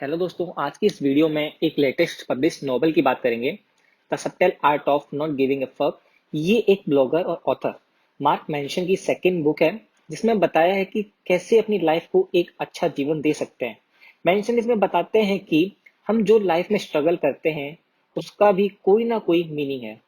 Hello दोस्तों, आज की इस वीडियो में एक लेटेस्ट पब्लिश नॉवल की बात करेंगे। The subtle art of not giving a fuck. ये एक ब्लॉगर और ऑथर मार्क मेंशन की सेकंड बुक है, जिसमें बताया है कि कैसे अपनी लाइफ को एक अच्छा जीवन दे सकते हैं। मेंशन इसमें बताते हैं कि हम जो लाइफ में स्ट्रगल करते हैं उसका भी कोई ना कोई मीनिंग है।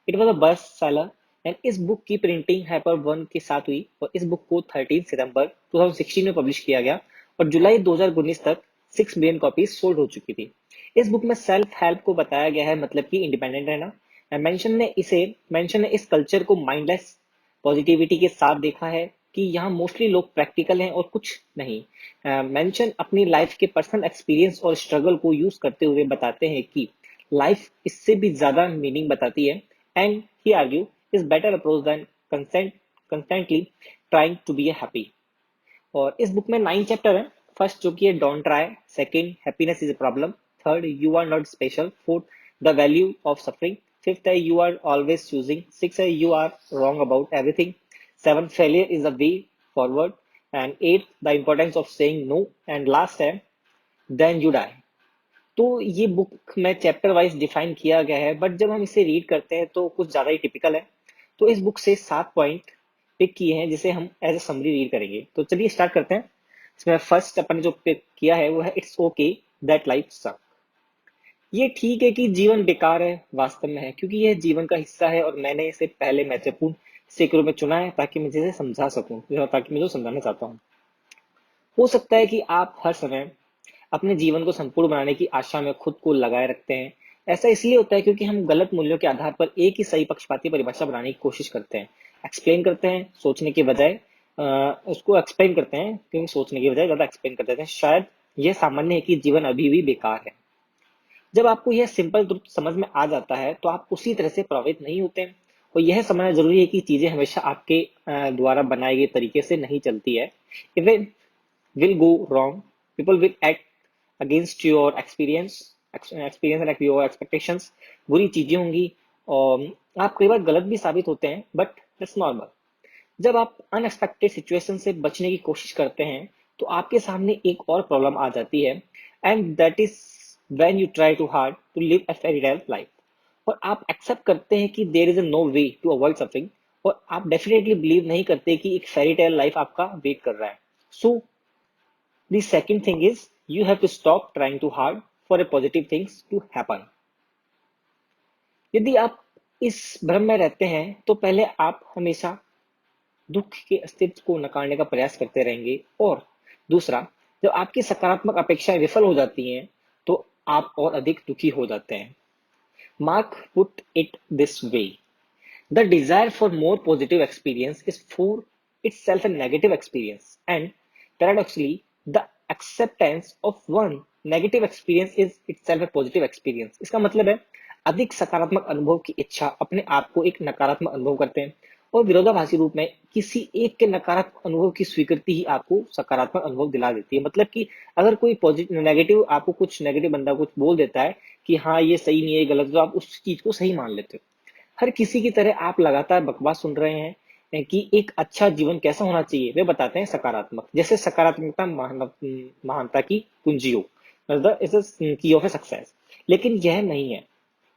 It was a best seller and इस बुक की प्रिंटिंग हाइपर वन के साथ हुई और इस बुक को 13 सितंबर 2016 में पब्लिश किया गया और जुलाई 2019 तक 6 मिलियन कॉपीज सोल्ड हो चुकी थी। इस बुक में सेल्फ हेल्प को बताया गया है, मतलब कि इंडिपेंडेंट रहना। मेंशन ने इस कल्चर को माइंडलेस पॉजिटिविटी के साथ देखा है कि यहाँ मोस्टली लोग प्रैक्टिकल हैं और कुछ नहीं। मेंशन अपनी लाइफ के पर्सनल एक्सपीरियंस और स्ट्रगल को यूज करते हुए बताते हैं कि लाइफ इससे भी ज्यादा मीनिंग बताती है and he argue is better approach than constantly trying to be happy. और इस बुक में 9 चैप्टर है। फर्स्ट जो कि है don't try, second happiness is a problem, third you are not special, fourth the value of suffering, fifth है you are always choosing, six है you are wrong about everything, seven failure is a way forward, and eight the importance of saying no, and last है then you die. तो ये book में chapter wise define किया गया है, but जब हम इसे रीड करते हैं तो कुछ ज्यादा ही टिपिकल है। तो इस बुक से 7 पॉइंट पिक किए हैं जिसे हम एज ए समरी रीड करेंगे। तो चलिए स्टार्ट करते हैं। इसमें फर्स्ट अपन ने जो पिक किया है वो है इट्स ओके दैट लाइफ सक। ये ठीक है कि जीवन बेकार है, वास्तव में है, क्योंकि यह जीवन का हिस्सा है और मैंने इसे पहले महत्वपूर्ण सेकड़ों में चुना है ताकि मैं इसे समझा सकूं, ताकि मैं जो समझाना चाहता हूँ। हो सकता है कि आप हर समय अपने जीवन को संपूर्ण बनाने की आशा में खुद को लगाए रखते हैं। ऐसा इसलिए होता है क्योंकि हम गलत मूल्यों के आधार पर एक ही सही पक्षपाती परिभाषा बनाने की कोशिश करते हैं, एक्सप्लेन करते हैं सोचने के बजाय। उसको एक्सप्लेन करते हैं क्योंकि सोचने के बजाय ज्यादा एक्सप्लेन कर देते हैं। शायद यह सामान्य है कि जीवन अभी भी बेकार है। जब आपको यह सिंपल ट्रुथ समझ में आ जाता है तो आप उसी तरह से प्रभावित नहीं होते हैं। और यह समझना जरूरी है कि चीजें हमेशा आपके द्वारा बनाए गए तरीके से नहीं चलती है। Even will go wrong. People will act against your experience and your expectations. बुरी चीजें होंगी और आप कई बार गलत भी साबित होते हैं, बट दैट्स नॉर्मल। जब आप अनएक्सपेक्टेड सिचुएशन से बचने की कोशिश करते हैं तो आपके सामने एक और प्रॉब्लम आ जाती है, and that is when you try to hard to live a fairy tale life. और आप एक्सेप्ट करते हैं कि there is a no way to avoid suffering, और आप डेफिनेटली बिलीव नहीं करते कि एक फेरी टेल लाइफ आपका वेट कर रहा है। सो the second thing is you have to stop trying too hard for a positive things to happen. यदि आप इस भ्रम में रहते हैं तो पहले आप हमेशा दुख के अस्तित्व को नकारने का प्रयास करते रहेंगे, और दूसरा, जब आपकी सकारात्मक अपेक्षाएं विफल हो जाती हैं तो आप और अधिक दुखी हो जाते हैं। Mark put it this way, the desire for more positive experience is for itself a negative experience, and paradoxically the acceptance of one negative experience is itself a positive experience। इसका मतलब है अधिक सकारात्मक अनुभव की इच्छा अपने आप को एक नकारात्मक अनुभव करते हैं, और विरोधाभासी रूप में किसी एक के नकारात्मक अनुभव की स्वीकृति ही आपको सकारात्मक अनुभव दिला देती है। मतलब कि अगर कोई पॉजिटिव नेगेटिव आपको कुछ नेगेटिव बंदा कुछ बोल देता है कि हाँ ये सही नहीं है, ये गलत, तो आप उस चीज को सही मान लेते हो। हर किसी की तरह आप लगातार बकवास सुन रहे हैं कि एक अच्छा जीवन कैसा होना चाहिए, वे बताते हैं सकारात्मक, जैसे सकारात्मकता महानता की कुंजी हो, की ऑफ ए सक्सेस। लेकिन यह नहीं है।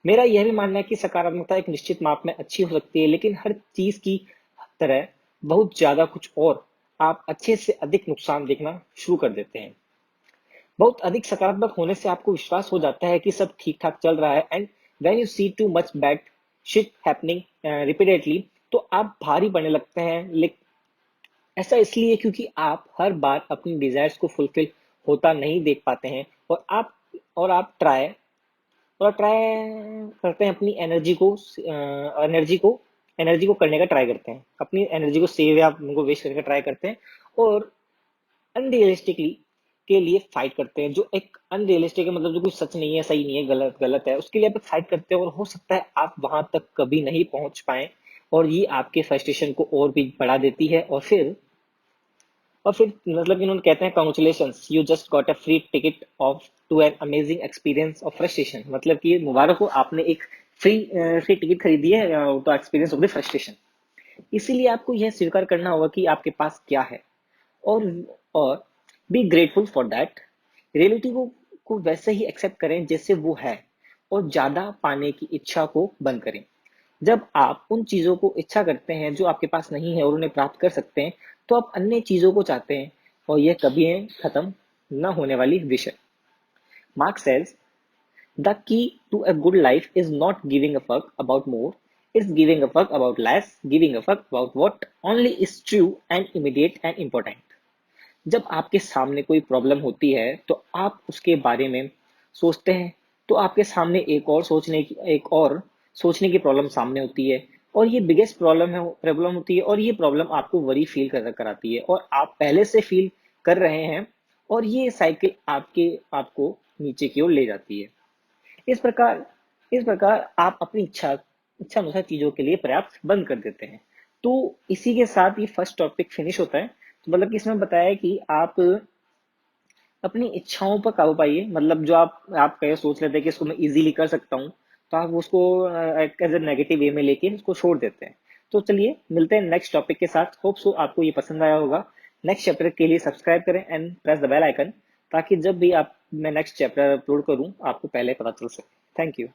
मेरा यह भी मानना है कि सकारात्मकता एक निश्चित माप में अच्छी हो सकती है, लेकिन हर चीज की तरह बहुत ज्यादा कुछ और आप अच्छे से अधिक नुकसान देखना शुरू कर देते हैं। बहुत अधिक सकारात्मक होने से आपको विश्वास हो जाता है कि सब ठीक ठाक चल रहा है, and when you see too much bad shit happening repeatedly, तो आप भारी पड़ने लगते हैं। लेकिन ऐसा इसलिए क्योंकि आप हर बार अपनी डिजायर्स को फुलफिल होता नहीं देख पाते हैं, और आप ट्राई करते हैं अपनी एनर्जी को करने का ट्राई करते हैं, अपनी एनर्जी को सेव या उनको वेस्ट करने का ट्राई करते हैं, और अनरियलिस्टिकली के लिए फाइट करते हैं। जो एक अनरियलिस्टिक है, मतलब जो कुछ सच नहीं है, सही नहीं है, गलत गलत है, उसके लिए आप फाइट करते हैं, और हो सकता है आप वहां तक कभी नहीं पहुंच पाए, और ये आपके फ्रस्ट्रेशन को और भी बढ़ा देती है। और फिर मतलब कि उन्होंने कहते हैं congratulations you just got a free ticket off to an amazing experience of frustration. मतलब कि मुबारक हो, आपने एक फ्री टिकट खरीदी है तो एक्सपीरियंस ऑफ द फ्रस्ट्रेशन। इसीलिए आपको यह स्वीकार करना होगा कि आपके पास क्या है, और और be grateful for that. Reality को को वैसे ही एक्सेप्ट करें जैसे वो है और ज्यादा पाने की इच्छा को बंद करें। जब आप उन चीजों को इच्छा करते हैं जो आपके पास नहीं है और उन्हें प्राप्त कर सकते हैं, तो आप अन्य चीजों को चाहते हैं और यह कभी खत्म न होने वाली विश है। Mark says the key to a good life is not giving a fuck about more, is giving a fuck about less, giving a fuck about what only is true and immediate and important. जब आपके सामने कोई problem होती है तो आप उसके बारे में सोचते हैं, तो आपके सामने एक और सोचने की प्रॉब्लम सामने होती है और ये बिगेस्ट प्रॉब्लम होती है और ये प्रॉब्लम आपको वरी फील कराती है और आप पहले से फील कर रहे हैं और ये साइकिल आपको नीचे की ओर ले जाती है। इस प्रकार इस प्रकार आप अपनी इच्छा अनुसार चीजों के लिए पर्याप्त बंद कर देते हैं। तो इसी के साथ ये फर्स्ट टॉपिक फिनिश होता है। तो मतलब कि इसमें बताया है कि आप अपनी इच्छाओं पर काबू पाइए। मतलब जो आप कहीं सोच लेते हैं कि इसको मैं इजीली कर सकता हूँ, तो आप उसको एज ए नेगेटिव वे में लेके उसको छोड़ देते हैं। तो चलिए मिलते हैं नेक्स्ट टॉपिक के साथ। होप सो आपको ये पसंद आया होगा। नेक्स्ट चैप्टर के लिए सब्सक्राइब करें and press the bell icon, ताकि जब भी मैं नेक्स्ट चैप्टर अपलोड करूँ आपको पहले पता चल सके। Thank you.